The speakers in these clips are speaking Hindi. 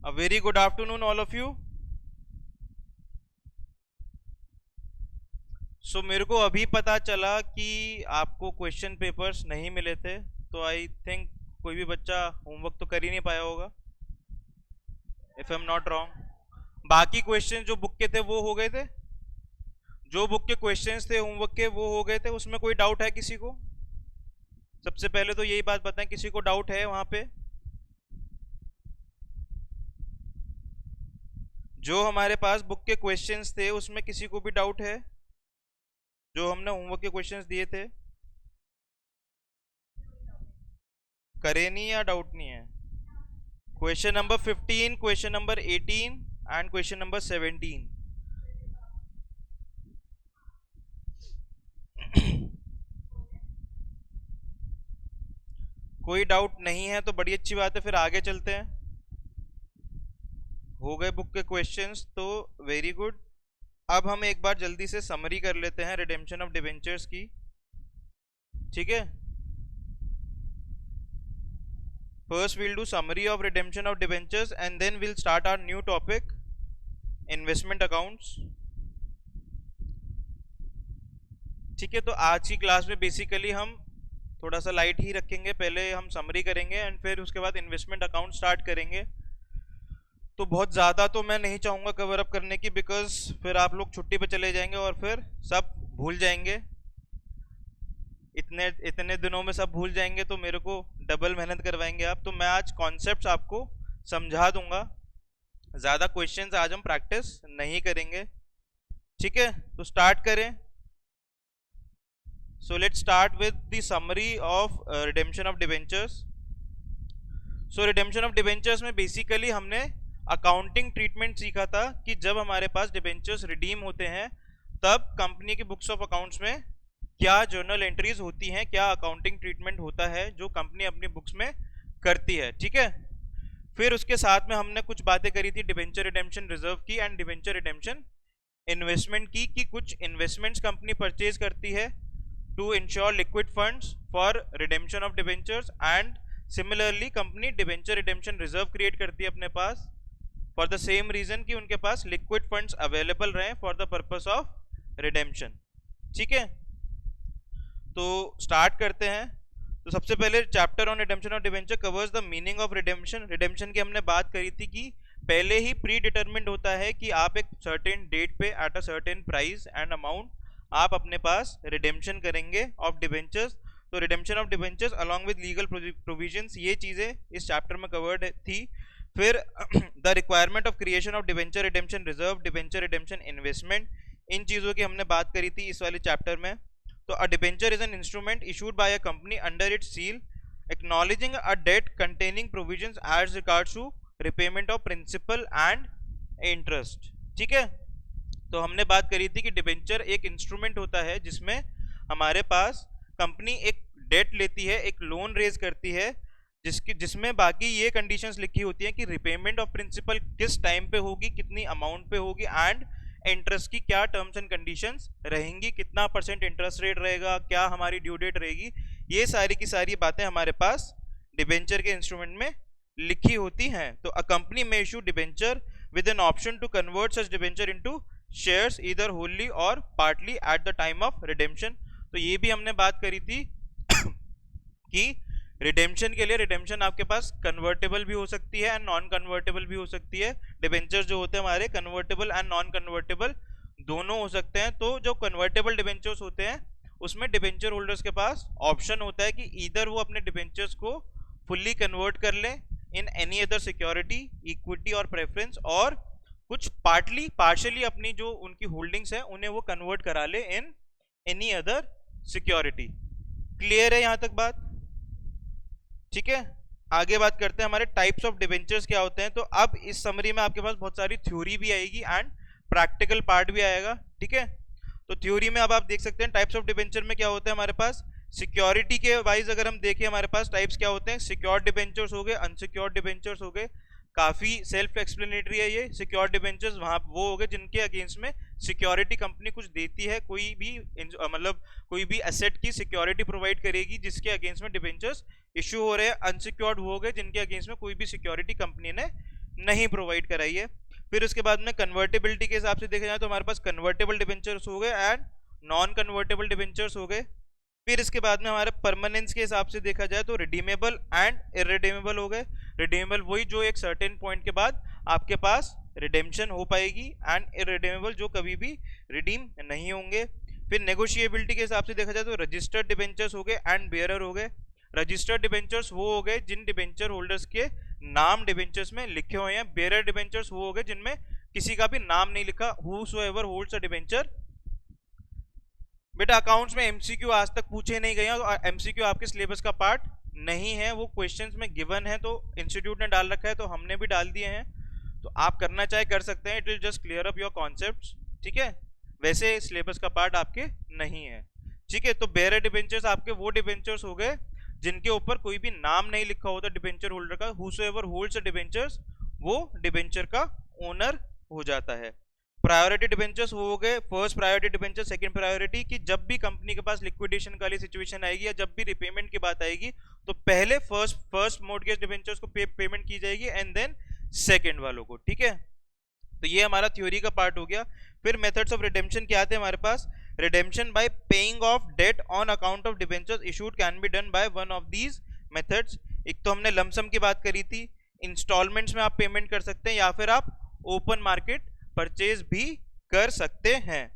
A very good afternoon, all of you. सो मेरे को अभी पता चला कि आपको क्वेश्चन पेपर्स नहीं मिले थे, तो आई थिंक कोई भी बच्चा होमवर्क तो कर ही नहीं पाया होगा, if I am not wrong. बाकी क्वेश्चन जो बुक के थे वो हो गए थे, जो बुक के क्वेश्चंस थे होमवर्क के वो हो गए थे। उसमें कोई डाउट है किसी को? सबसे पहले तो यही बात बताएं, किसी को डाउट है वहां पे? जो हमारे पास बुक के क्वेश्चंस थे उसमें किसी को भी डाउट है? जो हमने होमवर्क के क्वेश्चंस दिए थे, करे नहीं या डाउट नहीं है? Question number 15, question number 18 and question number 17। कोई डाउट नहीं है तो बड़ी अच्छी बात है, फिर आगे चलते हैं। हो गए बुक के क्वेश्चंस तो वेरी गुड। अब हम एक बार जल्दी से समरी कर लेते हैं रिडेम्पशन ऑफ डिबेंचर्स की, ठीक है? First we'll do summary of redemption of debentures and then will start our new topic, investment accounts. ठीक है, तो आज की क्लास में बेसिकली हम थोड़ा सा लाइट ही रखेंगे। पहले हम समरी करेंगे एंड फिर उसके बाद इन्वेस्टमेंट अकाउंट स्टार्ट करेंगे। तो बहुत ज़्यादा तो मैं नहीं चाहूँगा कवर अप करने की, बिकॉज फिर आप लोग छुट्टी पे चले जाएंगे और फिर सब भूल जाएंगे। इतने इतने दिनों में सब भूल जाएंगे तो मेरे को डबल मेहनत करवाएंगे आप। तो मैं आज कॉन्सेप्ट्स आपको समझा दूंगा, ज़्यादा क्वेश्चंस आज हम प्रैक्टिस नहीं करेंगे, ठीक है? तो स्टार्ट करें। So let's start with the summary of redemption of debentures. So redemption of debentures में basically हमने अकाउंटिंग ट्रीटमेंट सीखा था कि जब हमारे पास डिबेंचर्स रिडीम होते हैं तब कंपनी के बुक्स ऑफ अकाउंट्स में क्या जर्नल एंट्रीज होती हैं, क्या अकाउंटिंग ट्रीटमेंट होता है जो कंपनी अपनी बुक्स में करती है, ठीक है? फिर उसके साथ में हमने कुछ बातें करी थी डिबेंचर रिडेम्पशन रिजर्व की एंड डिबेंचर रिडेम्पशन इन्वेस्टमेंट की, कि कुछ इन्वेस्टमेंट्स कंपनी परचेज करती है to ensure liquid funds for redemption of debentures, and similarly company debenture redemption reserve create करती है अपने पास for the same reason कि उनके पास liquid funds available रहे for the purpose of redemption, ठीक है? तो स्टार्ट करते हैं। तो सबसे पहले chapter on redemption of debenture covers the meaning of redemption. Redemption की हमने बात करी थी कि पहले ही प्री डिटरमिन्ड होता है कि आप एक सर्टेन डेट पे at a certain price and amount आप अपने पास रिडेम्पशन करेंगे ऑफ डिबेंचर्स। तो redemption of debentures along with legal provisions, ये चीज़ें इस चैप्टर में कवर्ड थी। फिर the requirement of creation of debenture redemption reserve, debenture redemption investment, इन चीज़ों की हमने बात करी थी इस वाले चैप्टर में। तो a debenture is an instrument issued by a company under its seal acknowledging a debt containing provisions as regards to repayment of principal and interest, ठीक है? तो हमने बात करी थी कि डिबेंचर एक इंस्ट्रूमेंट होता है जिसमें हमारे पास कंपनी एक डेट लेती है, एक लोन रेज करती है, जिसमें बाकी ये कंडीशंस लिखी होती हैं कि रिपेमेंट ऑफ प्रिंसिपल किस टाइम पे होगी, कितनी अमाउंट पे होगी, एंड इंटरेस्ट की क्या टर्म्स एंड कंडीशंस रहेंगी, कितना % इंटरेस्ट रेट रहेगा, क्या हमारी ड्यू डेट रहेगी। ये सारी की सारी बातें हमारे पास डिबेंचर के इंस्ट्रूमेंट में लिखी होती हैं। तो a company may issue debenture with an option to convert such debenture into shares either wholly or partly at the time of redemption. तो ये भी हमने बात करी थी कि रिडेम्पशन के लिए रिडेम्पशन आपके पास कन्वर्टेबल भी हो सकती है एंड नॉन कन्वर्टेबल भी हो सकती है। डिबेंचर्स जो होते हैं हमारे कन्वर्टेबल एंड नॉन कन्वर्टेबल दोनों हो सकते हैं। तो जो कन्वर्टेबल डिबेंचर्स होते हैं उसमें डिबेंचर होल्डर्स के पास ऑप्शन होता है कि ईदर वो अपने डिबेंचर्स को फुल्ली कन्वर्ट कर लें in any other security, equity और प्रेफरेंस, और कुछ पार्शियली अपनी जो उनकी होल्डिंग्स है उन्हें वो कन्वर्ट करा ले in any other security. Clear है यहां तक बात? ठीक है, आगे बात करते हैं हमारे टाइप्स ऑफ डिबेंचर्स क्या होते हैं। तो अब इस समरी में आपके पास बहुत सारी थ्योरी भी आएगी एंड प्रैक्टिकल पार्ट भी आएगा, ठीक है? तो थ्योरी में अब आप देख सकते हैं टाइप्स ऑफ डिबेंचर में क्या होता है हमारे पास। सिक्योरिटी के वाइज अगर हम देखें हमारे पास टाइप्स क्या होते हैं, सिक्योर्ड डिबेंचर्स हो गए, अनसिक्योर्ड डिबेंचर्स हो गए। काफी सेल्फ एक्सप्लेनेटरी है ये। सिक्योर्ड डिबेंचर्स वहां वो हो गए जिनके अगेंस्ट में सिक्योरिटी कंपनी कुछ देती है, कोई भी मतलब कोई भी एसेट की सिक्योरिटी प्रोवाइड करेगी जिसके अगेंस्ट में डिबेंचर्स इशू हो रहे हैं। अनसिक्योर्ड वो हो गए जिनके अगेंस्ट में कोई भी सिक्योरिटी कंपनी ने नहीं प्रोवाइड कराई है। फिर उसके बाद में कन्वर्टेबिलिटी के हिसाब से देखा जाए तो हमारे पास कन्वर्टेबल डिबेंचर्स हो गए एंड नॉन कन्वर्टेबल डिबेंचर्स हो गए। फिर इसके बाद में हमारे परमानेंस के हिसाब से देखा जाए तो रिडीमेबल एंड इररिडीमेबल हो गए। रिडीमेबल वही जो एक सर्टेन पॉइंट के बाद आपके पास रिडेम्पशन हो पाएगी, एंड इररिडीमेबल जो कभी भी रिडीम नहीं होंगे। फिर नेगोशिएबिलिटी के हिसाब से देखा जाए तो रजिस्टर्ड डिबेंचर्स हो गए एंड बेयरर हो गए। रजिस्टर्ड डिबेंचर्स वो हो गए जिन डिबेंचर होल्डर्स के नाम डिबेंचर्स में लिखे हुए हैं। बेयरर डिबेंचर्स वो हो गए जिनमें किसी का भी नाम नहीं लिखा। Whosoever holds a debenture. बेटा अकाउंट्स में एमसीक्यू आज तक पूछे नहीं गए हैं, तो एमसीक्यू आपके सिलेबस का पार्ट नहीं है, वो क्वेश्चंस में गिवन है, तो इंस्टीट्यूट ने डाल रखा है तो हमने भी डाल दिए हैं, तो आप करना चाहे कर सकते हैं। It will just clear up your concepts, ठीक है। वैसे सिलेबस का पार्ट आपके नहीं है, ठीक है। तो बेयरर डिबेंचर्स आपके वो डिबेंचर्स हो गए जिनके ऊपर कोई भी नाम नहीं लिखा होता डिबेंचर होल्डर का। हूसोएवर होल्ड्स डिबेंचर्स वो डिबेंचर का ओनर हो जाता है। प्रायोरिटी डिबेंचर्स वो हो गए first priority debenture, second priority की जब भी कंपनी के पास लिक्विडेशन वाली सिचुएशन आएगी या जब भी रिपेमेंट की बात आएगी तो पहले फर्स्ट मॉर्गेज डिबेंचर्स को पेमेंट की जाएगी एंड देन सेकंड वालों को, ठीक है। तो ये हमारा थ्योरी का पार्ट हो गया। फिर मेथड्स ऑफ रिडेम्पशन क्या आते हैं हमारे पास। Redemption by paying off debt on account of debentures issued can be done by one of these methods. एक तो हमने लमसम की बात करी थी, इंस्टॉलमेंट्स में आप पेमेंट कर सकते हैं या फिर आप ओपन मार्केट परचेज भी कर सकते हैं।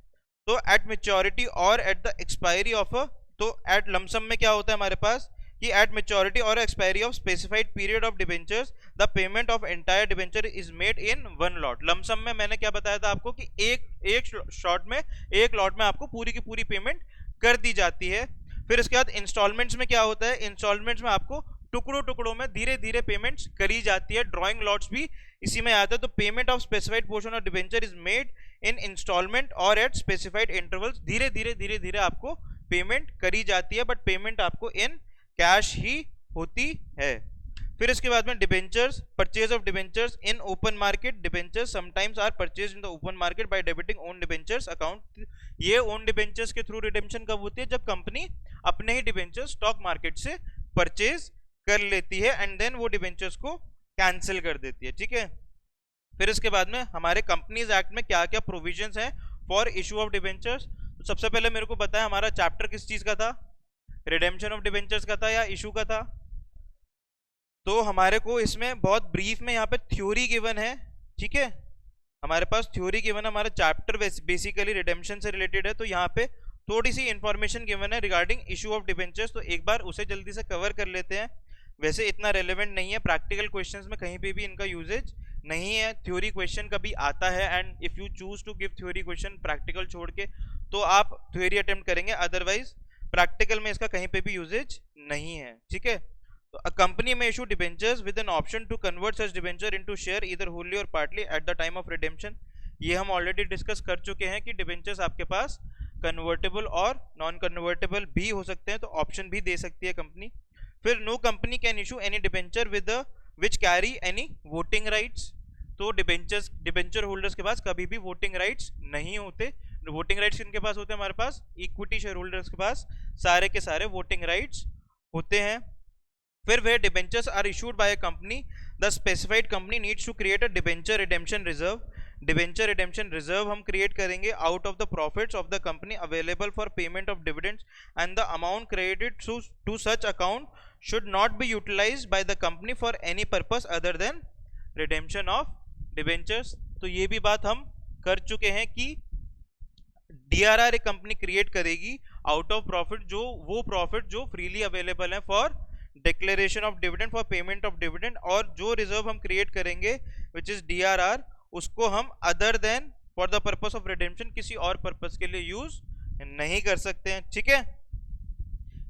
तो एट मेच्योरिटी और एट द एक्सपायरी ऑफ तो एट लमसम में क्या होता है हमारे पास कि एट मेच्योरिटी और expiry of specified period of debentures the payment of entire debenture is made in one lot. Lump sum में मैंने क्या बताया था आपको कि एक लॉट में आपको पूरी की पूरी पेमेंट कर दी जाती है। फिर इसके बाद इंस्टॉलमेंट्स में क्या होता है, इंस्टॉलमेंट्स में आपको टुकड़ों टुकड़ों में धीरे धीरे पेमेंट्स करी जाती है। ड्राइंग लॉट्स भी इसी में आता है। तो payment of specified portion of debenture is made in instalment or at specified intervals. धीरे धीरे आपको पेमेंट करी जाती है, बट पेमेंट आपको इन कैश ही होती है। फिर इसके बाद में debentures, purchase of debentures in open market. Debentures sometimes are purchase in the open market by debiting own debentures account. ये ओन डिबेंचर्स के थ्रू रिडेम्पशन कब होती है, जब कंपनी अपने ही डिबेंचर्स स्टॉक मार्केट से परचेज कर लेती है एंड देन वो डिबेंचर्स को कैंसिल कर देती है, ठीक है। फिर इसके बाद में हमारे कंपनीज एक्ट में क्या क्या प्रोविजंस हैं फॉर इशू ऑफ डिबेंचर्स। तो सबसे पहले मेरे को बताया हमारा चैप्टर किस चीज का था, रिडेम्पशन ऑफ डिबेंचर्स का था या इशू का था। तो हमारे को इसमें बहुत ब्रीफ में यहाँ पे थ्योरी गिवन है, ठीक है। हमारे पास थ्योरी गिवन है, हमारा चैप्टर बेसिकली रिडेम्पशन से रिलेटेड है, तो यहाँ पे थोड़ी सी इंफॉर्मेशन गिवन है रिगार्डिंग इशू ऑफ डिबेंचर्स। तो एक बार उसे जल्दी से कवर कर लेते हैं। वैसे इतना रेलेवेंट नहीं है, प्रैक्टिकल क्वेश्चंस में कहीं पे भी इनका यूजेज नहीं है। थ्योरी क्वेश्चन कभी आता है and if you choose to give theory question practical छोड़ के तो आप थ्योरी अटेम्प्ट करेंगे, अदरवाइज प्रैक्टिकल में इसका कहीं पे भी यूजेज नहीं है, ठीक है। तो a company may issue debentures with an option to convert such debenture into share either wholly or partly at the time of redemption. ये हम ऑलरेडी डिस्कस कर चुके हैं कि डिबेंचर्स आपके पास कन्वर्टेबल और नॉन कन्वर्टेबल भी हो सकते हैं, तो ऑप्शन भी दे सकती है कंपनी। फिर no company can issue any debenture with which carry any voting rights. तो डिबेंचर होल्डर्स के पास कभी भी वोटिंग राइट्स नहीं होते। वोटिंग राइट्स किनके पास होते हैं हमारे पास, इक्विटी शेयर होल्डर्स के पास सारे के सारे वोटिंग राइट्स होते हैं। फिर where debentures are issued by a company, the specified company needs to create a debenture redemption reserve. Debenture redemption reserve हम क्रिएट करेंगे out of the profits of the company available for payment of dividends and the amount credited to such account should not be utilised by the company for any purpose other than redemption of debentures. तो ये भी बात हम कर चुके हैं कि डीआरआर एक कंपनी क्रिएट करेगी आउट ऑफ प्रॉफिट, जो वो प्रॉफिट जो फ्रीली अवेलेबल है for declaration of dividend, for payment of dividend, और जो रिजर्व हम क्रिएट करेंगे विच इज डीआरआर उसको हम other than for the purpose of redemption किसी और पर्पस के लिए यूज नहीं कर सकते हैं, ठीक है।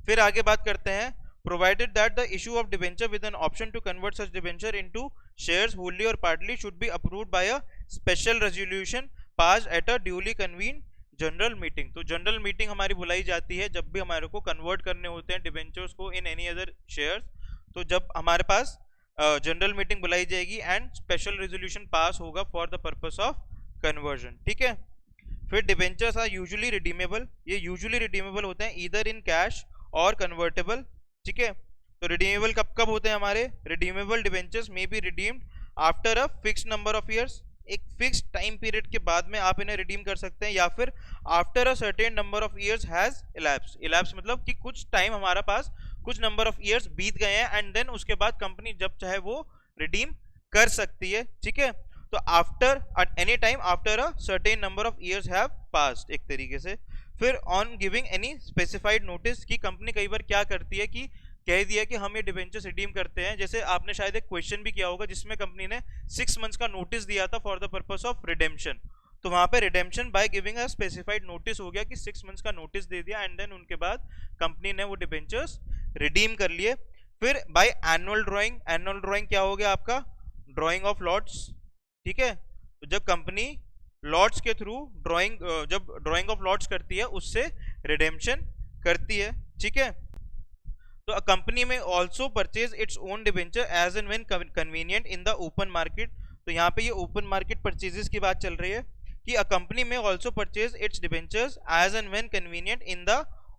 फिर आगे बात करते हैं, provided that the issue of debenture with an option to convert such debenture into shares wholly or partly should be approved by a special resolution passed at a duly convened general meeting. तो जनरल मीटिंग हमारी बुलाई जाती है जब भी हमारे को कन्वर्ट करने होते हैं डिबेंचर्स को इन एनी अदर शेयर्स। तो जब हमारे पास जनरल मीटिंग बुलाई जाएगी एंड स्पेशल रेजोल्यूशन पास होगा for the purpose of conversion, ठीक है। फिर डिबेंचर्स आर यूजुअली रिडीमेबल, ये यूजुअली रिडीमेबल होते हैं ईदर इन कैश और कन्वर्टेबल, ठीक है। तो रिडीमेबल कब कब होते हैं हमारे, redeemable debentures may be redeemed after a fixed number of years, एक फिक्स्ड टाइम पीरियड के बाद में आप इन्हें रिडीम कर सकते हैं, या फिर after a certain number of years has elapsed, elapse मतलब कि कुछ टाइम हमारा पास, कुछ नंबर ऑफ ईयर्स बीत गए हैं, एंड देन उसके बाद कंपनी जब चाहे वो रिडीम कर सकती है, ठीक है। तो after any time after a certain number of years have passed एक तरीके से। फिर on giving any specified notice, की कंपनी कई बार क्या करती है कि कह दिया कि हम ये डिबेंचर्स रिडीम करते हैं, जैसे आपने शायद एक क्वेश्चन भी किया होगा जिसमें कंपनी ने 6 मंथ्स का नोटिस दिया था for the purpose of redemption, तो वहां पे redemption by giving a specified notice हो गया कि 6 मंथ्स का नोटिस दे दिया, एंड देन उनके बाद कंपनी ने वो डिबेंचर्स रिडीम कर लिए। फिर by annual drawing, annual drawing क्या हो गया आपका, ड्राइंग ऑफ लॉट्स, ठीक है। तो जब कंपनी लॉट्स के थ्रू ड्राइंग, जब ड्राइंग ऑफ लॉट्स करती है उससे रिडेम्पशन करती है, ठीक है। तो a company may also purchase its own debenture as and when convenient in the open market, तो यहाँ पे ये ओपन मार्केट परचेजेस की बात चल रही है कि a company may also purchase its debentures as and when convenient in the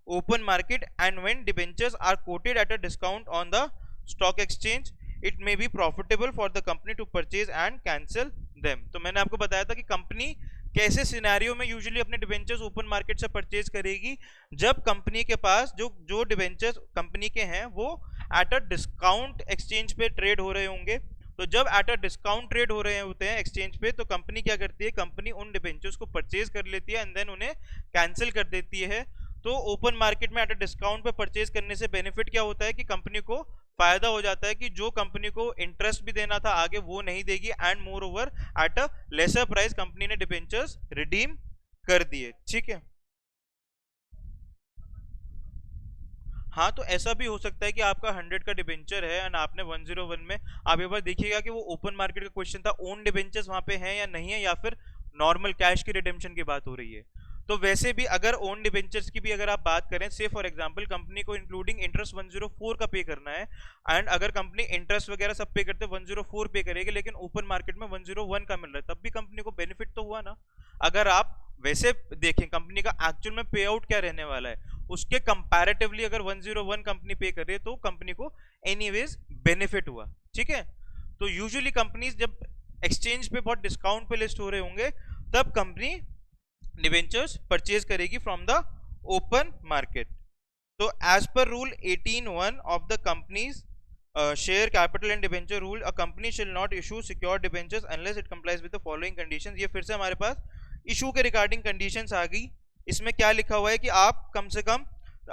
open market, and when debentures are quoted at a discount on the stock exchange it may be profitable for the company to purchase and cancel them। तो मैंने आपको बताया था कि कंपनी कैसे सिनेरियो में यूजुअली अपने डिबेंचर्स ओपन मार्केट से परचेज करेगी, जब कंपनी के पास जो जो डिबेंचर्स कंपनी के हैं वो एट अ डिस्काउंट एक्सचेंज पे ट्रेड हो रहे होंगे। तो जब एट अ डिस्काउंट ट्रेड हो रहे होते हैं एक्सचेंज पे, तो कंपनी क्या करती है, कंपनी उन डिबेंचर्स को परचेज कर लेती है एंड देन उन्हें कैंसिल कर देती है। तो ओपन मार्केट में एट अ डिस्काउंट पे परचेज करने से बेनिफिट क्या होता है कि कंपनी को फायदा हो जाता है कि जो कंपनी को इंटरेस्ट भी देना था आगे वो नहीं देगी, and more over at a lesser price company ने डिबेंचर्स रिडीम कर दिए, ठीक है। हाँ, तो ऐसा भी हो सकता है कि आपका 100 का डिबेंचर है एंड आपने 101 में, आप एक बार देखिएगा कि वो ओपन मार्केट का क्वेश्चन था, ओन डिबेंचर्स वहां पे हैं या नहीं है, या फिर नॉर्मल कैश की रिडेम्पशन की बात हो रही है। तो वैसे भी अगर ओन डिबेंचर्स की भी अगर आप बात करें, से फॉर एग्जांपल कंपनी को इंक्लूडिंग इंटरेस्ट 104 का पे करना है, एंड अगर कंपनी इंटरेस्ट वगैरह सब पे करते 104 पे करेगी, लेकिन ओपन मार्केट में 101 का मिल रहा है, तब भी कंपनी को बेनिफिट तो हुआ ना। अगर आप वैसे देखें कंपनी का एक्चुअल में पे आउट क्या रहने वाला है, उसके कंपैरेटिवली अगर 101 कंपनी पे कर रही है तो कंपनी को एनीवेज बेनिफिट हुआ, ठीक है। तो यूजुअली कंपनीज जब एक्सचेंज पे बहुत डिस्काउंट पे लिस्ट हो रहे होंगे तब कंपनी डिबेंचर्स परचेज करेगी फ्रॉम द ओपन मार्केट। तो as per rule 18(1) of the companies share capital and debenture rule, a company shall not issue secured debentures unless it complies with the following conditions. ये फिर से हमारे पास इशू के रिगार्डिंग कंडीशंस आ गई। इसमें क्या लिखा हुआ है कि आप कम से कम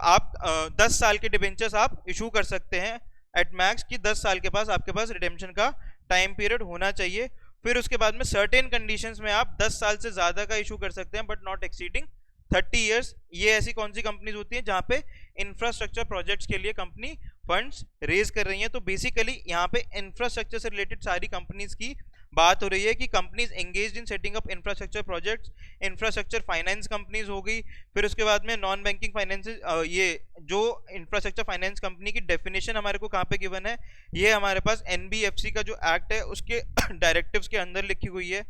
आप 10 साल के डिबेंचर्स आप इशू कर सकते हैं एट मैक्स, कि 10 साल के पास आपके पास रिडेम्पशन का टाइम पीरियड होना चाहिए। फिर उसके बाद में सर्टेन कंडीशंस में आप 10 साल से ज्यादा का इशू कर सकते हैं बट नॉट एक्सीडिंग 30 इयर्स। ये ऐसी कौन सी कंपनीज होती हैं जहां पे इंफ्रास्ट्रक्चर प्रोजेक्ट्स के लिए कंपनी फंड्स रेज कर रही हैं। तो बेसिकली यहाँ पे इंफ्रास्ट्रक्चर से रिलेटेड सारी कंपनीज की बात हो रही है कि companies engaged in setting up infrastructure projects, infrastructure finance companies हो गई। फिर उसके बाद में नॉन बैंकिंग फाइनेंस, ये जो इंफ्रास्ट्रक्चर फाइनेंस कंपनी की डेफिनेशन हमारे को कहाँ पे गिवन है, ये हमारे पास एनबीएफसी का जो एक्ट है उसके डायरेक्टिव्स के अंदर लिखी हुई है।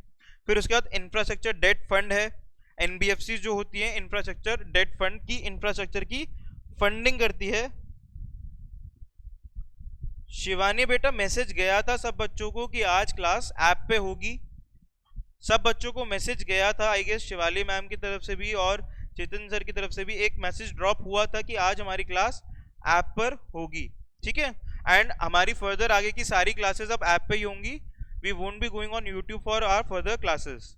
फिर उसके बाद इंफ्रास्ट्रक्चर डेट फंड है, एनबीएफसी जो होती है इंफ्रास्ट्रक्चर डेट फंड की इंफ्रास्ट्रक्चर की फंडिंग करती है। शिवानी बेटा मैसेज गया था सब बच्चों को कि आज क्लास ऐप पे होगी, सब बच्चों को मैसेज गया था आई गेस, शिवाली मैम की तरफ से भी और चेतन सर की तरफ से भी एक मैसेज ड्रॉप हुआ था कि आज हमारी क्लास ऐप पर होगी, ठीक है। एंड हमारी फर्दर आगे की सारी क्लासेस अब ऐप पे ही होंगी, we won't be going on YouTube for our further classes.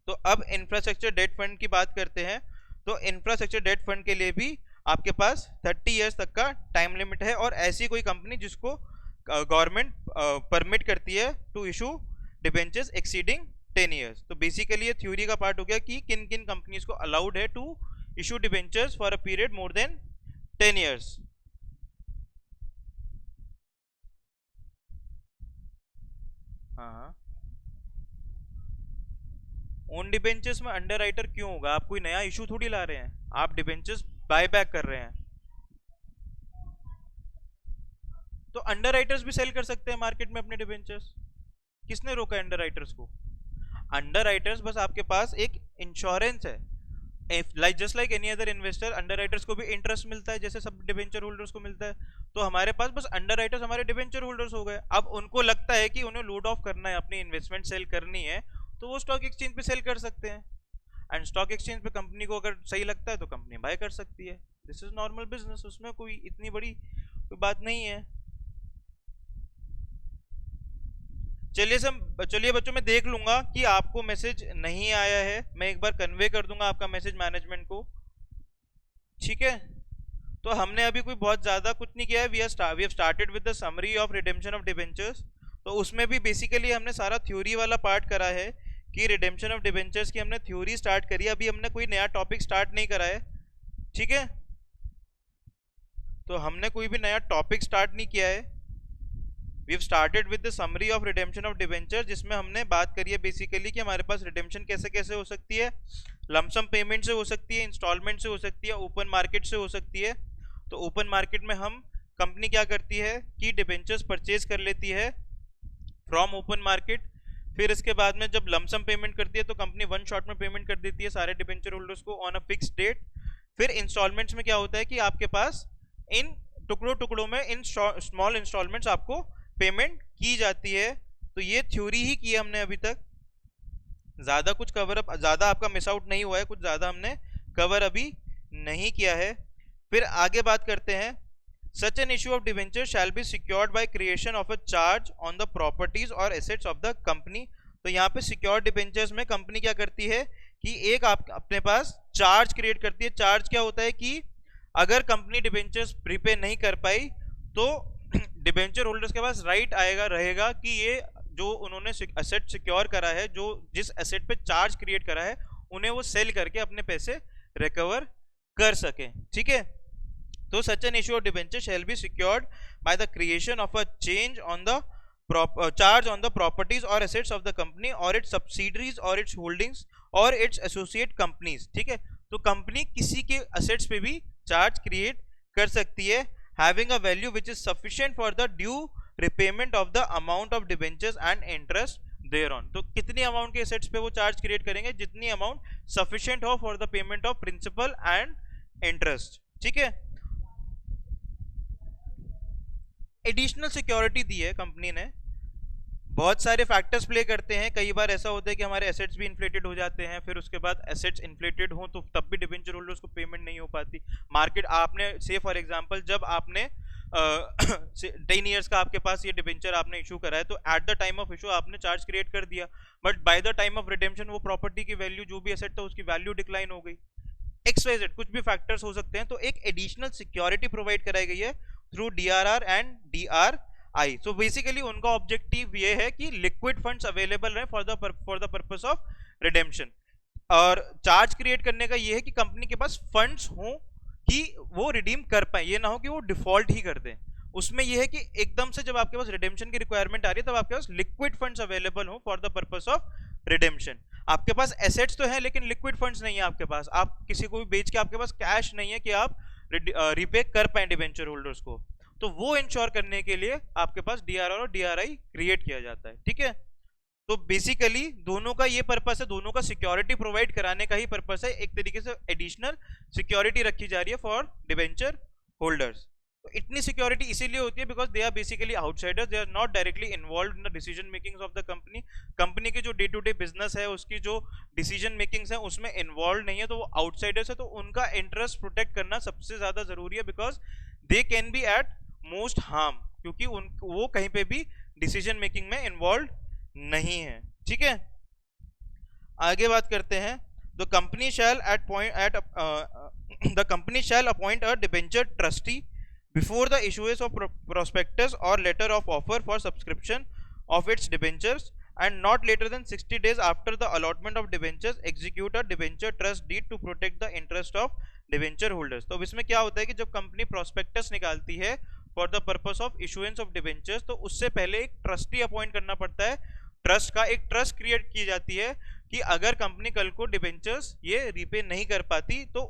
तो अब इंफ्रास्ट्रक्चर डेट फंड की बात करते हैं। तो इंफ्रास्ट्रक्चर डेट फंड के लिए भी आपके पास 30 इयर्स तक का टाइम लिमिट है, और ऐसी कोई कंपनी जिसको गवर्नमेंट परमिट करती है to issue debentures exceeding 10 years. तो बेसिकली ये थ्योरी का पार्ट हो गया कि किन किन कंपनीज को अलाउड है to issue debentures for a period more than 10 years. हाँ, ओन डिबेंचर्स में अंडर राइटर क्यों होगा? आप कोई नया इशू थोड़ी ला रहे हैं, आप डिबेंचर्स बाय बैक कर रहे हैं। तो अंडर राइटर्स भी सेल कर सकते हैं मार्केट में अपने डिबेंचर्स, किसने रोका अंडर राइटर्स को? अंडर राइटर्स बस आपके पास एक इंश्योरेंस है, just like any other investor, underwriters को भी इंटरेस्ट मिलता है जैसे सब डिबेंचर होल्डर्स को मिलता है। तो हमारे पास बस अंडरराइटर्स हमारे डिबेंचर होल्डर्स हो गए। अब उनको लगता है कि उन्हें लोड ऑफ करना है, अपनी इन्वेस्टमेंट सेल करनी है, तो वो स्टॉक एक्सचेंज पे सेल कर सकते हैं। एंड स्टॉक एक्सचेंज पे कंपनी को अगर सही लगता है तो कंपनी बाय कर सकती है। दिस इज नॉर्मल बिजनेस, उसमें कोई इतनी बड़ी कोई बात नहीं है। चलिए बच्चों, मैं देख लूंगा कि आपको मैसेज नहीं आया है, मैं एक बार कन्वे कर दूंगा आपका मैसेज मैनेजमेंट को, ठीक है। तो हमने अभी कोई बहुत ज्यादा कुछ नहीं किया है। We have started with the summary of redemption of debentures. तो उसमें भी बेसिकली हमने सारा थ्योरी वाला पार्ट करा है कि रिडेम्पशन ऑफ डिबेंचर्स की हमने थ्योरी स्टार्ट करी है, अभी हमने कोई नया टॉपिक स्टार्ट नहीं करा है, ठीक है। तो हमने कोई भी नया टॉपिक स्टार्ट नहीं किया है। We have started with the summary of redemption of debenture, जिसमें हमने बात करी है बेसिकली कि हमारे पास रिडेम्पशन कैसे कैसे हो सकती है। लमसम पेमेंट से हो सकती है, इंस्टॉलमेंट से हो सकती है, ओपन मार्केट से हो सकती है। तो ओपन मार्केट में हम कंपनी क्या करती है कि डिबेंचर्स परचेज कर लेती है फ्रॉम ओपन मार्केट। फिर इसके बाद में जब लमसम पेमेंट करती है तो कंपनी वन शॉट में पेमेंट कर देती है सारे डिबेंचर होल्डर्स को ऑन अ फिक्स डेट। फिर इंस्टॉलमेंट्स में क्या होता है कि आपके पास इन टुकड़ों टुकड़ों में इन स्मॉल इंस्टॉलमेंट्स आपको पेमेंट की जाती है। तो ये थ्योरी ही की है हमने अभी तक, ज्यादा कुछ कवर अप, ज्यादा आपका मिस आउट नहीं हुआ है, कुछ ज्यादा हमने कवर अभी नहीं किया है। फिर आगे बात करते हैं, such an issue of debenture shall be secured by creation of a charge on the properties or assets of the company. तो यहाँ पे सिक्योर्ड डिवेंचर्स में कंपनी क्या करती है कि एक आप अपने पास चार्ज क्रिएट करती है। चार्ज क्या होता है कि अगर कंपनी डिवेंचर्स प्रीपे नहीं कर पाई तो डिवेंचर होल्डर्स के पास राइट आएगा रहेगा कि ये जो उन्होंने एसेट सिक्योर करा है, जो जिस एसेट पे चार्ज क्रिएट करा है, उन्हें वो सेल करके अपने पैसे रिकवर कर सके, ठीक है। तो such an issue of debenture shall be secured by the creation of a change on the charge on the properties or assets of the company और इट्स सब्सिडरीज और इट्स होल्डिंग्स और इट्स एसोसिएट कंपनीज, ठीक है। तो कंपनी किसी के एसेट्स पे भी चार्ज क्रिएट कर सकती है, having a value which is sufficient for the due repayment of the amount of debentures and interest thereon। तो कितनी अमाउंट के एसेट्स पे वो चार्ज क्रिएट करेंगे, जितनी अमाउंट सफिशिएंट हो for the payment of principal and interest, ठीक है। एडिशनल सिक्योरिटी दी है कंपनी ने, बहुत सारे फैक्टर्स प्ले करते हैं। कई बार ऐसा होता है कि हमारे एसेट्स भी इन्फ्लेटेड हो जाते हैं, फिर उसके बाद एसेट्स इन्फ्लेटेड हो तो तब भी डिबेंचर होल्डर्स को पेमेंट नहीं हो पाती। मार्केट आपने से फॉर एग्जांपल जब आपने 10 इयर्स का आपके पास ये डिबेंचर आपने इशू करा है, तो eight the time of issue आपने चार्ज क्रिएट कर दिया, but by the time of redemption वो प्रॉपर्टी की वैल्यू, जो भी एसेट था उसकी वैल्यू डिक्लाइन हो गई, XYZ कुछ भी फैक्टर्स हो सकते हैं। तो एक एडिशनल सिक्योरिटी प्रोवाइड कराई गई है through DRR and DRI। So basically उनका ऑब्जेक्टिव ये है कि लिक्विड फंड्स अवेलेबल रहे for the purpose of redemption, और चार्ज क्रिएट करने का ये है कि कंपनी के पास फंड्स हो कि वो रिडीम कर पाए, ये ना हो कि वो डिफॉल्ट ही कर दें। उसमें ये है कि एकदम से जब आपके पास रिडेम्पशन की रिक्वायरमेंट आ रही है तब आपके पास लिक्विड फंड्स अवेलेबल हो for the purpose of redemption. आपके पास एसेट्स तो है लेकिन लिक्विड फंड्स नहीं है आपके पास, आप किसी को भी बेच के आपके पास कैश नहीं है कि आप रिपे कर पाए डिवेंचर होल्डर्स को। तो वो इंश्योर करने के लिए आपके पास DRR और DRI क्रिएट किया जाता है, ठीक है। तो बेसिकली दोनों का ये पर्पस है, दोनों का सिक्योरिटी प्रोवाइड कराने का ही पर्पस है। एक तरीके से एडिशनल सिक्योरिटी रखी जा रही है फॉर डिवेंचर होल्डर्स। तो इतनी सिक्योरिटी इसीलिए होती है because they are basically outsiders, they are not directly involve in the decision makings of the company. Company की जो डे टू डे बिजनेस है, उसकी जो डिसीजन मेकिंग्स है उसमें इन्वॉल्व नहीं है, तो वो आउटसाइडर्स है। तो उनका इंटरेस्ट प्रोटेक्ट करना सबसे ज्यादा जरूरी है because they can be at most harm, क्योंकि वो कहीं पे भी डिसीजन मेकिंग में इन्वॉल्व नहीं है, ठीक है। आगे बात करते हैं, the company shall appoint a debenture trustee before the issuance of prospectus or letter of offer for subscription of its debentures and not later than 60 days after the allotment of debentures execute a debenture trust deed to protect the interest of debenture holders। तो इसमें क्या होता है कि जब कंपनी प्रोस्पेक्टस निकालती है for the purpose of issuance of debentures, तो उससे पहले एक ट्रस्टी अपॉइंट करना पड़ता है। ट्रस्ट का एक ट्रस्ट क्रिएट की जाती है कि अगर कंपनी कल को डिबेंचर्स ये रीपे नहीं कर पाती तो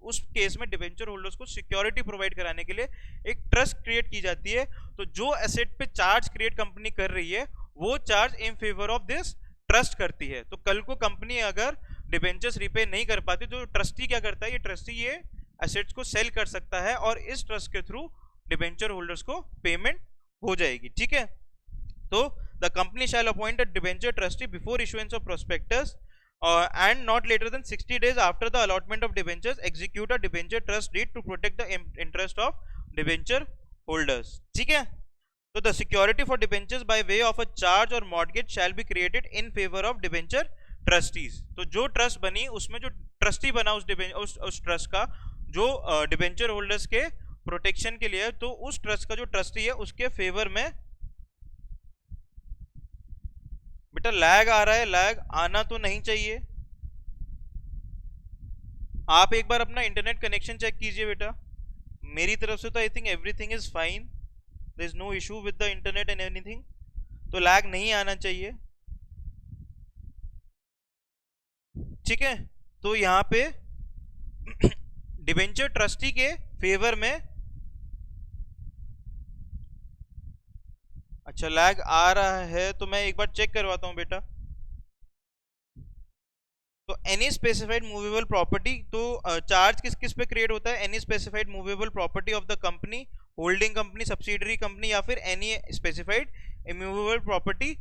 उस केस में डिबेंचर होल्डर्स को सिक्योरिटी प्रोवाइड कराने के लिए एक ट्रस्ट क्रिएट की जाती है। तो जो एसेट पे चार्ज क्रिएट कंपनी कर रही है वो charge in favour of this trust करती है। तो कल को कंपनी अगर डिबेंचर्स रिपे नहीं कर पाते तो ट्रस्टी क्या करता है, ये ट्रस्टी ये एसेट्स को सेल कर सकता है और इस ट्रस्ट के थ्रू डिबेंचर होल्डर्स को पेमेंट हो जाएगी। ठीक है, तो the company shall appoint a debenture trustee before issuance of prospectus and not later than 60 days after the allotment of debentures execute a debenture trust deed to protect the interest of debenture holders। ठीक है, तो the security for debentures by way of a charge or mortgage shall be created in favor of debenture trustees। तो जो ट्रस्ट बनी उसमें जो ट्रस्टी बना उस ट्रस्ट का जो डिबेंचर होल्डर्स के प्रोटेक्शन के लिए, तो उस ट्रस्ट का जो ट्रस्टी है उसके फेवर में। बेटा लैग आ रहा है, लैग आना तो नहीं चाहिए। आप एक बार अपना इंटरनेट कनेक्शन चेक कीजिए बेटा, मेरी तरफ से तो I think everything is fine, there is no issue with the internet and anything, तो लैग नहीं आना चाहिए। ठीक है, तो यहाँ पे डिबेंचर ट्रस्टी के फेवर में, अच्छा लैग आ रहा है तो मैं एक बार चेक करवाता हूं बेटा। तो एनी स्पेसिफाइड मूवेबल प्रॉपर्टी, तो चार्ज किस किस पे क्रिएट होता है, any specified movable property of the company, holding company, subsidiary company या फिर any specified immovable property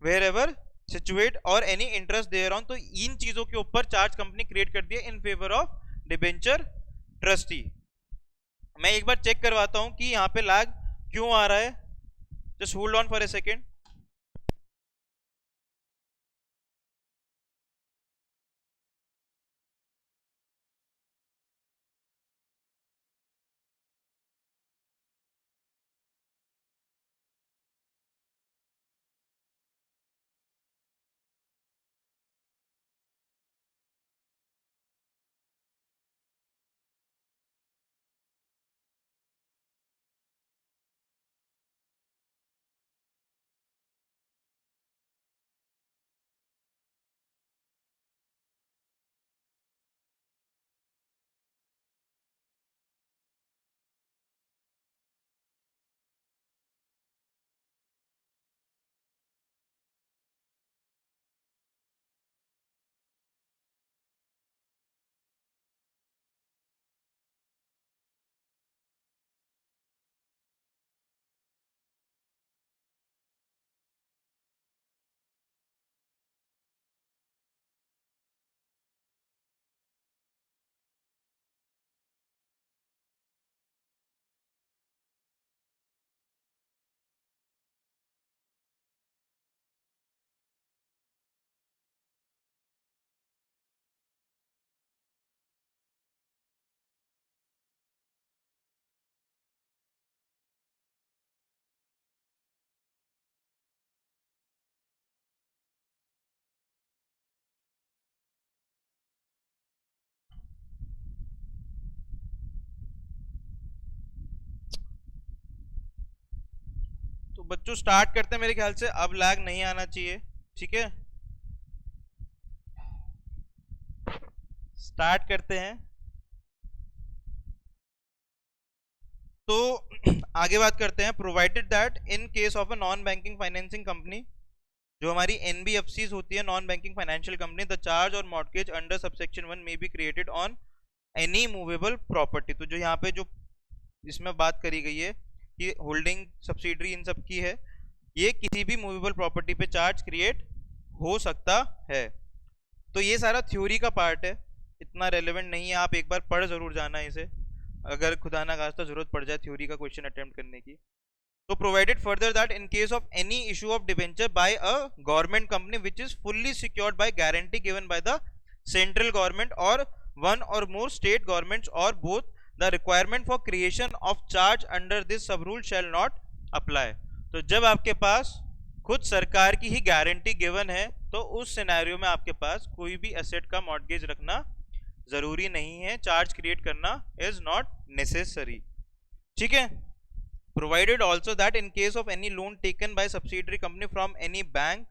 wherever situate or any interest thereon. तो इन चीजों के ऊपर चार्ज कंपनी क्रिएट कर दिया in favour of debenture trustee. मैं एक बार चेक करवाता हूं कि यहाँ पे लैग क्यों आ रहा है, just hold on for a second। तो बच्चों स्टार्ट करते हैं, मेरे ख्याल से अब लैग नहीं आना चाहिए। ठीक है, स्टार्ट करते हैं। तो आगे बात करते हैं, provided that in case of a non banking financing company, जो हमारी एनबीएफसीज होती है, non banking financial company, the charge or mortgage under subsection 1 may be created on any movable property. तो जो यहाँ पे जो इसमें बात करी गई है कि होल्डिंग सब्सिडरी इन सब की है, ये किसी भी मूवेबल प्रॉपर्टी पे चार्ज क्रिएट हो सकता है। तो ये सारा थ्योरी का पार्ट है, इतना रेलेवेंट नहीं है, आप एक बार पढ़ जरूर जाना इसे, अगर खुदा ना खास्ता जरूरत पड़ जाए थ्योरी का क्वेश्चन अटेम्प्ट करने की। तो provided further that in case of any issue of debenture by a government company which is fully secured by guarantee given by the central government or one or more state governments or both, the requirement for creation of charge under this sub rule shall not apply. तो जब आपके पास खुद सरकार की ही गारंटी गिवन है तो उस सिनेरियो में आपके पास कोई भी एसेट का मॉर्गेज रखना जरूरी नहीं है, चार्ज क्रिएट करना इज नॉट नेसेसरी। ठीक है, provided also that in case of any loan taken by subsidiary company from any bank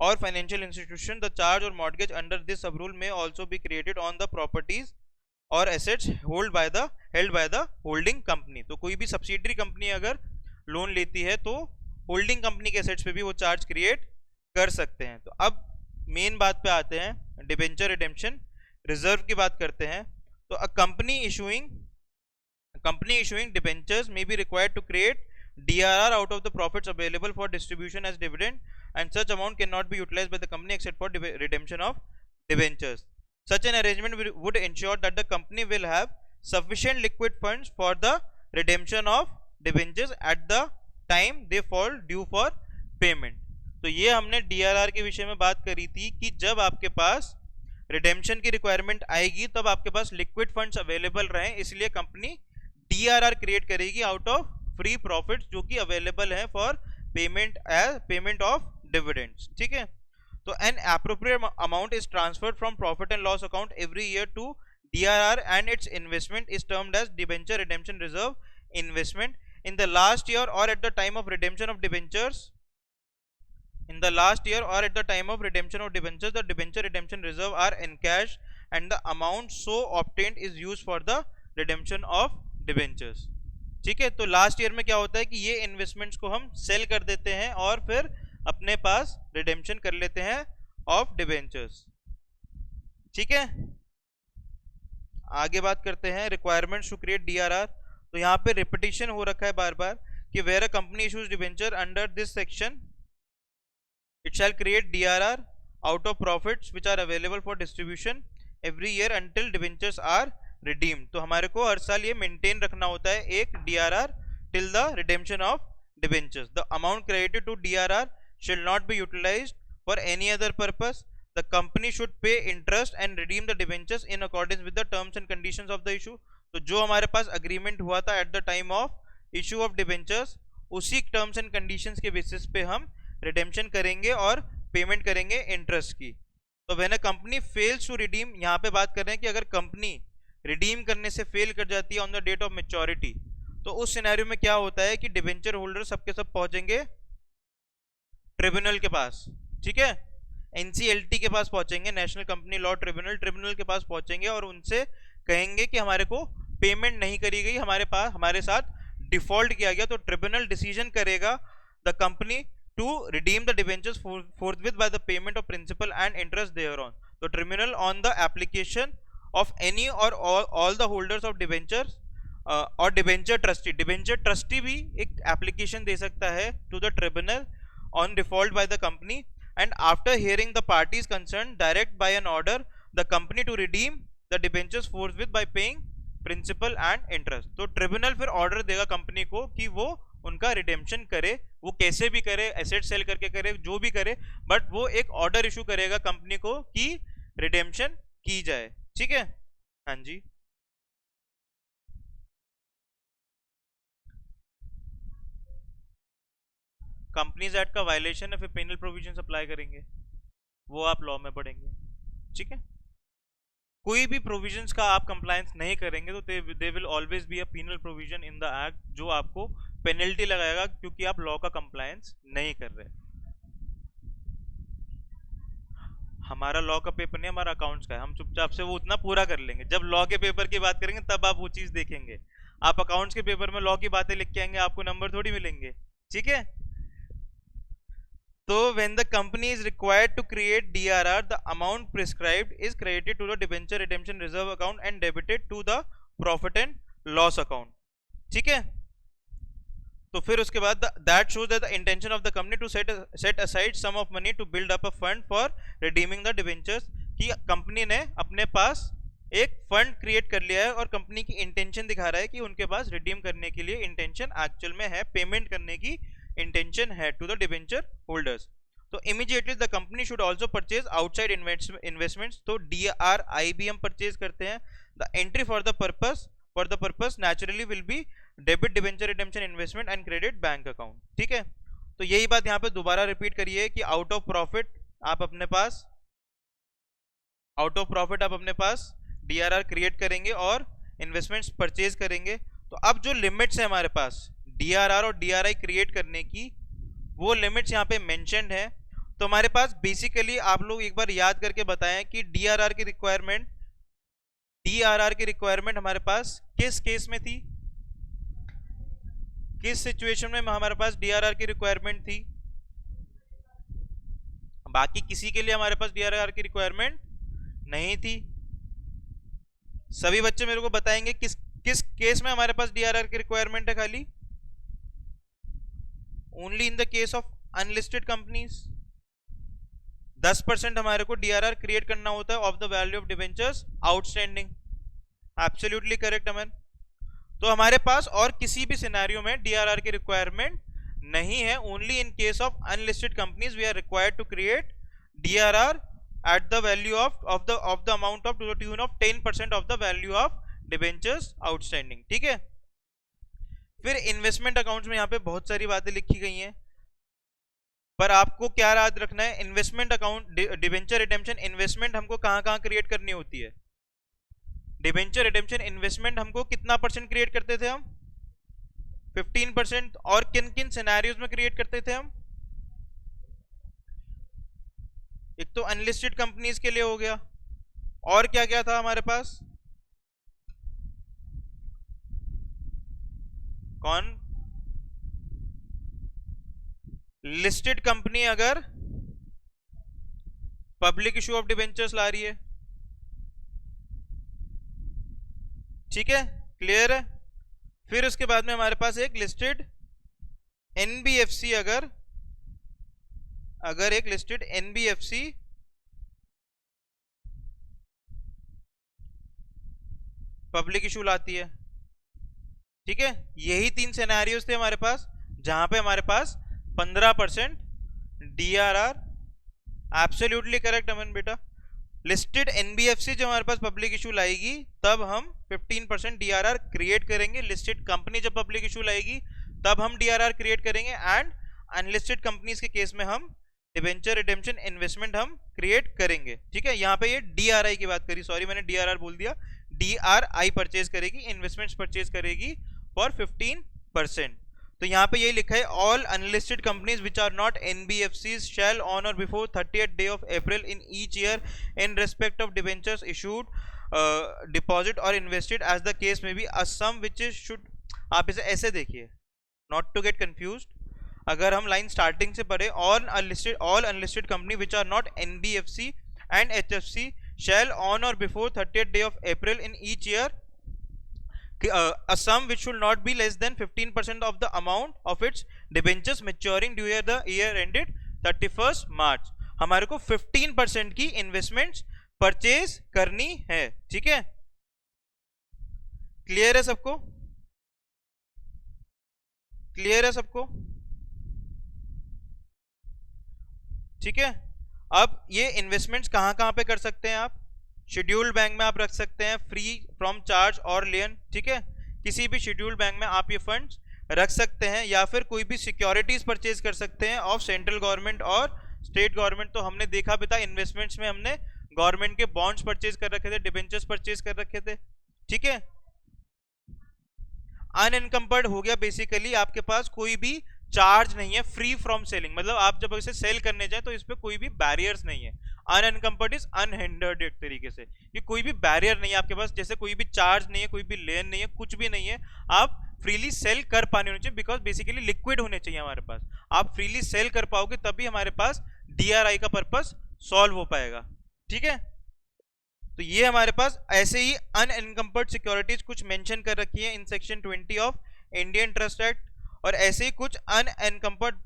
or financial institution, the charge or mortgage under this sub rule may also be created on the properties or assets held by the holding company. तो कोई भी सब्सिडरी कंपनी अगर लोन लेती है तो होल्डिंग कंपनी के एसेट्स पे भी वो चार्ज क्रिएट कर सकते हैं। तो अब मेन बात पे आते हैं डिबेंचर रिडेम्पशन रिजर्व की बात करते हैं, तो a company issuing debentures may be required to create DRR out of the profits available for distribution as dividend, and such amount cannot be utilized by the company except for redemption of debentures. Such an arrangement would ensure that the company will have sufficient liquid funds for the redemption of debentures at the time they fall due for payment. तो ये हमने DRR के विषय में बात करी थी कि जब आपके पास रिडेम्पशन की रिक्वायरमेंट आएगी तब आपके पास लिक्विड फंड्स अवेलेबल रहें, इसलिए कंपनी DRR क्रिएट करेगी आउट ऑफ फ्री प्रॉफिट्स जो कि अवेलेबल है फॉर पेमेंट ऑफ डिविडेंड्स. ठीक है, तो an appropriate amount is transferred from profit and loss account every year to DRR and its investment is termed as debenture redemption reserve investment. In the last year or at the time of redemption of debentures, the debenture redemption reserve are encashed and the amount so obtained is used for the redemption of debentures. ठीक है, तो लास्ट ईयर में क्या होता है कि ये इन्वेस्टमेंट्स को हम सेल कर देते हैं और फिर अपने पास रिडेम्पशन कर लेते हैं ऑफ डिबेंचर्स. ठीक है, आगे बात करते हैं रिक्वायरमेंट्स टू क्रिएट DRR. तो यहाँ पे रिपीटिशन हो रखा है बार बार कि where a company issues debenture under this section it shall create DRR out of profits which are available for distribution every year until debentures are redeem. तो हमारे को हर साल ये मेंटेन रखना होता है एक DRR till the redemption of debentures. The amount credited to DRR shall not be utilised for any other purpose. The company should pay interest and redeem the debentures in accordance with the terms and conditions of the issue. तो जो हमारे पास अग्रीमेंट हुआ था eight the time of issue of debentures, उसी टर्म्स एंड कंडीशंस के बेसिस पे हम रिडेम्पशन करेंगे और पेमेंट करेंगे इंटरेस्ट की. तो when a company fails to redeem, यहाँ पे बात कर रहे हैं कि अगर कंपनी रिडीम करने से फेल कर जाती है on the date of maturity, तो उस सिनेरियो में क्या होता है कि डिबेंचर होल्डर सबके सब पहुंचेंगे ट्रिब्यूनल के पास. ठीक है, NCLT के पास पहुंचेंगे, नेशनल कंपनी लॉ ट्रिब्यूनल के पास पहुंचेंगे और उनसे कहेंगे कि हमारे को पेमेंट नहीं करी गई, हमारे साथ डिफॉल्ट किया गया. तो ट्रिब्यूनल डिसीजन करेगा the company to redeem the debentures forthwith by the payment of principal and interest thereon. तो tribunal on the application of any or all the holders of debentures or debenture trustee भी एक एप्लीकेशन दे सकता है to the tribunal on default by the company, and after hearing the parties concerned direct by an order the company to redeem the debentures forthwith by paying principal and interest. तो ट्रिब्यूनल फिर ऑर्डर देगा कंपनी को कि वो उनका रिडेम्पशन करे, वो कैसे भी करे, एसेट सेल करके करे, जो भी करे, बट वो एक ऑर्डर इशू करेगा कंपनी को कि रिडेम्पशन की जाए. ठीक है, हाँ जी. कंपनीज एक्ट का वायलेशन है, फिर पेनल प्रोविजन अप्लाई करेंगे, वो आप लॉ में पढ़ेंगे. ठीक है, कोई भी प्रोविजंस का आप कंप्लायंस नहीं करेंगे तो they will always be a penal provision in the act जो आपको पेनल्टी लगाएगा क्योंकि आप लॉ का कंप्लायंस नहीं कर रहे. हमारा लॉ का पेपर नहीं, हमारा अकाउंट्स का है, हम चुपचाप से वो उतना पूरा कर लेंगे. जब लॉ के पेपर की बात करेंगे तब आप वो चीज देखेंगे. आप अकाउंट्स के पेपर में लॉ की बातें लिख के आएंगे, आपको नंबर थोड़ी मिलेंगे. ठीक है, तो when the company is required to create DRR, the amount prescribed is credited to the debenture redemption reserve account and debited to the profit and loss account. ठीक है, तो फिर उसके बाद that shows that the intention of the company to set aside sum of money to build up a fund for redeeming the debentures. कि कंपनी ने अपने पास एक फंड क्रिएट कर लिया है और कंपनी की इंटेंशन दिखा रहा है कि उनके पास रिडीम करने के लिए इंटेंशन एक्चुअल में है, पेमेंट करने की intention है to the debenture holders. तो immediately the company should also purchase outside investments. तो DRI भी हम परचेज करते हैं. The entry for the purpose naturally will be debit debenture redemption investment and credit bank account. ठीक है, तो यही बात यहाँ पे दोबारा रिपीट करिए कि आउट ऑफ प्रॉफिट आप अपने पास DRR क्रिएट करेंगे और इन्वेस्टमेंट्स परचेज करेंगे. तो अब जो लिमिट्स है हमारे पास DRR और DRI क्रिएट करने की, वो लिमिट्स यहाँ पे मेंशन्ड है. तो हमारे पास बेसिकली आप लोग एक बार याद करके बताएं कि DRR की रिक्वायरमेंट हमारे पास किस केस में थी, किस सिचुएशन में हमारे पास DRR की रिक्वायरमेंट थी. बाकी किसी के लिए हमारे पास DRR की रिक्वायरमेंट नहीं थी। सभी बच्चे मेरे को बताएंगे किस किस केस में हमारे पास डीआरआर की रिक्वायरमेंट है खाली? Only in the case of unlisted companies. 10% हमारे को डीआरआर क्रिएट करना होता है of the value of debentures outstanding. Absolutely correct Aman. तो हमारे पास और किसी भी सिनेरियो में डीआरआर की रिक्वायरमेंट नहीं है। Only in case of unlisted companies we are required to create DRR at the value of the amount of to the tune of 10% of the value of debentures outstanding। ठीक है। फिर इन्वेस्टमेंट अकाउंट्स में यहाँ पे बहुत सारी बातें लिखी गई हैं, पर आपको क्या याद रखना है? Investment account debenture redemption investment हमको कहाँ कहाँ क्रिएट करनी होती है? डिबेंचर रिडेम्पशन इन्वेस्टमेंट हमको कितना परसेंट क्रिएट करते थे हम? 15%। और किन किन सिनेरियोज में क्रिएट करते थे हम? एक तो अनलिस्टेड कंपनीज के लिए हो गया, और क्या क्या था हमारे पास? कौन? लिस्टेड कंपनी अगर पब्लिक इशू ऑफ डिबेंचर्स ला रही है। ठीक है, क्लियर है। फिर उसके बाद में हमारे पास एक लिस्टेड एनबीएफसी अगर एक लिस्टेड एनबीएफसी पब्लिक इशू लाती है। ठीक है, यही 3 सिनेरियोज थे हमारे पास जहां पे हमारे पास 15% डीआरआर। एब्सोल्युटली करेक्ट अमन बेटा। लिस्टेड एनबीएफसी जब हमारे पास पब्लिक इशू लाएगी तब हम 15% डीआरआर क्रिएट करेंगे। लिस्टेड कंपनी जब पब्लिक इशू लाएगी तब हम डीआरआर क्रिएट करेंगे। एंड अनलिस्टेड कंपनीज के केस में हम डिबेंचर रिडेम्पशन इन्वेस्टमेंट हम क्रिएट करेंगे। ठीक है, यहाँ पे ये डीआरआई की बात करी, सॉरी मैंने डीआरआर बोल दिया। डीआरआई परचेज करेगी, इन्वेस्टमेंट्स परचेज करेगी फॉर 15%। तो यहाँ पे यही लिखा है, all unlisted companies which are not NBFCs shall on or before 30th day of April in each year in respect of debentures issued, deposit और invested as the case may be, a sum which is should। आप इसे ऐसे देखिए, not to get confused। अगर हम लाइन स्टार्टिंग से पढ़े, all unlisted company which are not NBFC and HFC shall on or before 30th day of April in each year, a sum which should not be less than 15% of the amount of its debentures maturing during the year ended 31st March। हमारे को 15% की इन्वेस्टमेंट्स परचेज करनी है। ठीक है, क्लियर है सबको? क्लियर है सबको? ठीक है। अब ये इन्वेस्टमेंट्स कहां कहां पे कर सकते हैं आप? शेड्यूल्ड बैंक में आप रख सकते हैं फ्री फ्रॉम चार्ज और लेन। ठीक है, किसी भी शेड्यूल्ड बैंक में आप ये फंड्स रख सकते हैं, या फिर कोई भी सिक्योरिटीज परचेज कर सकते हैं ऑफ सेंट्रल गवर्नमेंट और स्टेट गवर्नमेंट। तो हमने देखा भी था इन्वेस्टमेंट्स में हमने गवर्नमेंट के बॉन्ड्स परचेज कर रखे थे, डिबेंचर्स परचेज कर रखे थे। ठीक है, अनएनकम्पर्ड हो गया बेसिकली आपके पास कोई भी चार्ज नहीं है, फ्री फ्रॉम सेलिंग, मतलब आप जब इसे सेल करने जाए तो इस पे कोई भी बैरियर्स नहीं है। अनएनकम्पर्ड इज अनहिंडर्ड, एक तरीके से ये कोई भी बैरियर नहीं है आपके पास, जैसे कोई भी चार्ज नहीं है, कोई भी लेन नहीं है, कुछ भी नहीं है। आप फ्रीली सेल कर पाने होने चाहिए, बिकॉज बेसिकली लिक्विड होने चाहिए हमारे पास। आप फ्रीली सेल कर पाओगे तभी हमारे पास डीआरआई का पर्पस सॉल्व हो पाएगा। ठीक है, तो ये हमारे पास ऐसे ही अनएनकम्पर्ड सिक्योरिटीज कुछ मेंशन कर रखी है in section 20 of Indian trust act, और ऐसे ही कुछ अनएनकम्पर्ड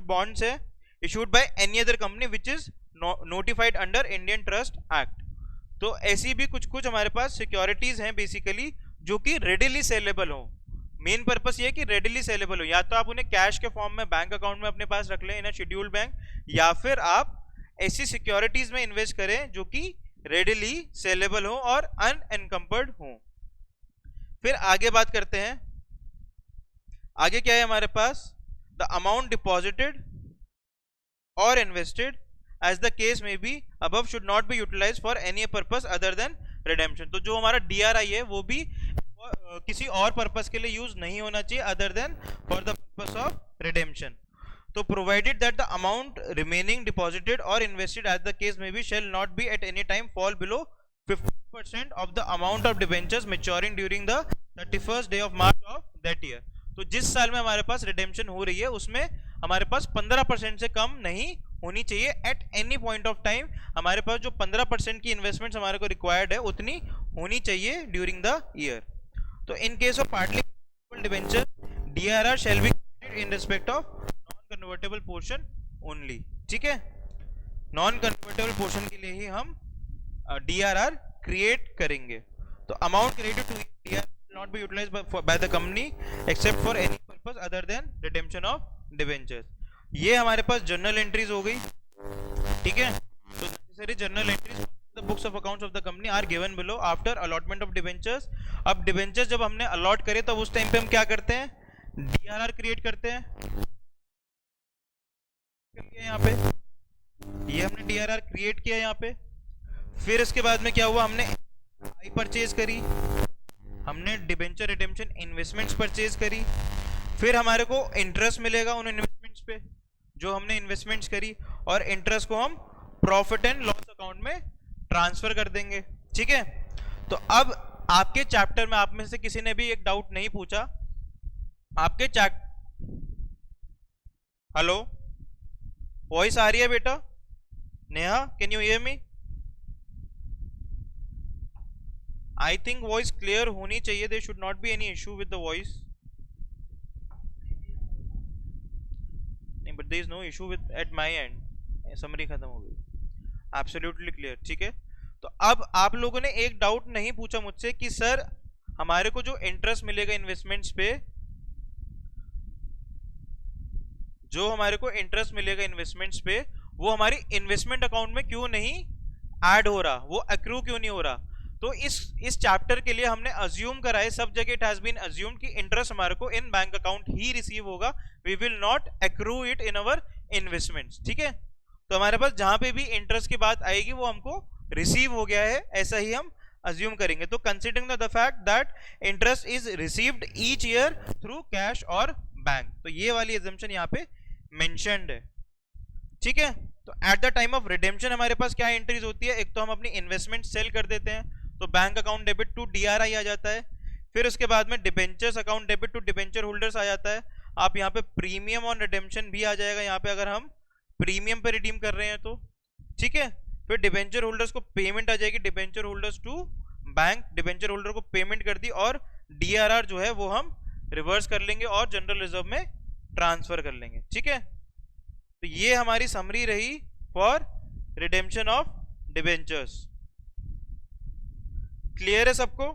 बॉन्ड्स है issued by any other company which is notified under Indian trust act. तो ऐसी भी कुछ कुछ हमारे पास सिक्योरिटीज हैं बेसिकली जो कि रेडिली सेलेबल हो। मेन पर्पस ये कि रेडिली सेलेबल हो, या तो आप उन्हें कैश के फॉर्म में बैंक अकाउंट में अपने पास रख लें इन अ शेड्यूल्ड बैंक, या फिर आप ऐसी सिक्योरिटीज में इन्वेस्ट करें जो कि रेडिली सेलेबल हो और अनएनकम्पर्ड हो। फिर आगे बात करते हैं, आगे क्या है हमारे पास? The amount deposited or invested as the case may be above should not be utilised for any purpose other than redemption. तो जो हमारा डीआरआई है वो भी किसी और पर्पस के लिए यूज नहीं होना चाहिए other than for the purpose of redemption. तो provided that the amount remaining deposited or invested as the case may be shall not be at any time fall below 50% of the amount of debentures maturing during the 31st day of March of that year. तो जिस साल में हमारे पास रिडेम्पशन हो रही है उसमें हमारे पास 15% से कम नहीं होनी चाहिए at any point of time. हमारे पास जो 15% की इन्वेस्टमेंट हमारे को रिक्वायर्ड है उतनी होनी चाहिए ड्यूरिंग द ईयर। तो in case of partly debenture DRR shall be in respect of non convertible portion only. ठीक है, नॉन कन्वर्टेबल पोर्शन के लिए ही हम DRR क्रिएट करेंगे। तो amount credit to DRR not be utilized by the company except for any purpose other than redemption of debentures। ये हमारे पास जर्नल एंट्रीज हो गई। ठीक है, तो necessary journal entries the books of accounts of the company are given below after allotment of debentures। अब debentures जब हमने allot करे तब उस टाइम पे हम क्या करते हैं, DRR क्रिएट करते हैं। यहाँ पे ये हमने DRR क्रिएट किया यहाँ पे। फिर इसके बाद में क्या हुआ, हमने आई परचेज करी, हमने डिबेंचर रिडेम्पशन इन्वेस्टमेंट्स परचेज करी। फिर हमारे को इंटरेस्ट मिलेगा उन इन्वेस्टमेंट्स पे जो हमने इन्वेस्टमेंट्स करी, और इंटरेस्ट को हम प्रॉफिट एंड लॉस अकाउंट में ट्रांसफर कर देंगे। ठीक है, तो अब आपके चैप्टर में आप में से किसी ने भी एक डाउट नहीं पूछा आपके हेलो, वॉइस आ रही है बेटा? Neha, can you hear me? I think voice clear होनी चाहिए, there should not be any issue with the voice। नहीं, but there is no issue with at my end, summary खत्म हो गई, absolutely clear। ठीक है, तो अब आप लोगों ने एक डाउट नहीं पूछा मुझसे कि सर हमारे को जो इंटरेस्ट मिलेगा इन्वेस्टमेंट्स पे, जो हमारे को इंटरेस्ट मिलेगा इन्वेस्टमेंट्स पे, वो हमारी इन्वेस्टमेंट अकाउंट में क्यों नहीं ऐड हो रहा, वो एक्रू क्यों नहीं हो रहा? तो इस चैप्टर के लिए हमने अज्यूम करा है, सब जगह इट हैज बीन अज्यूम्ड कि इंटरेस्ट हमारे को इन बैंक अकाउंट ही रिसीव होगा, we will not accrue it in our investments. ठीक है, तो हमारे पास जहां पे भी इंटरेस्ट की बात आएगी वो हमको रिसीव हो गया है, ऐसा ही हम अज्यूम करेंगे। तो considering the fact that interest is received each year through cash और बैंक, तो ये वाली एजम्पशन यहाँ पे मेंशन्ड है। ठीक है, तो eight the time of redemption हमारे पास क्या एंट्रीज होती है, एक तो हम अपनी इन्वेस्टमेंट सेल कर देते हैं तो bank account debit to DRI आ जाता है। फिर उसके बाद में debentures account debit to debenture holders आ जाता है। आप यहाँ पे प्रीमियम ऑन रिडेम्पशन भी आ जाएगा, यहाँ पे अगर हम प्रीमियम पे रिडीम कर रहे हैं तो। ठीक है, फिर डिबेंचर होल्डर्स को पेमेंट आ जाएगी, debenture holders to bank, debenture holder को पेमेंट कर दी, और DRR जो है वो हम रिवर्स कर लेंगे और जनरल रिजर्व में ट्रांसफर कर लेंगे। ठीक है, तो ये हमारी समरी रही for redemption of debentures. Clear है सबको?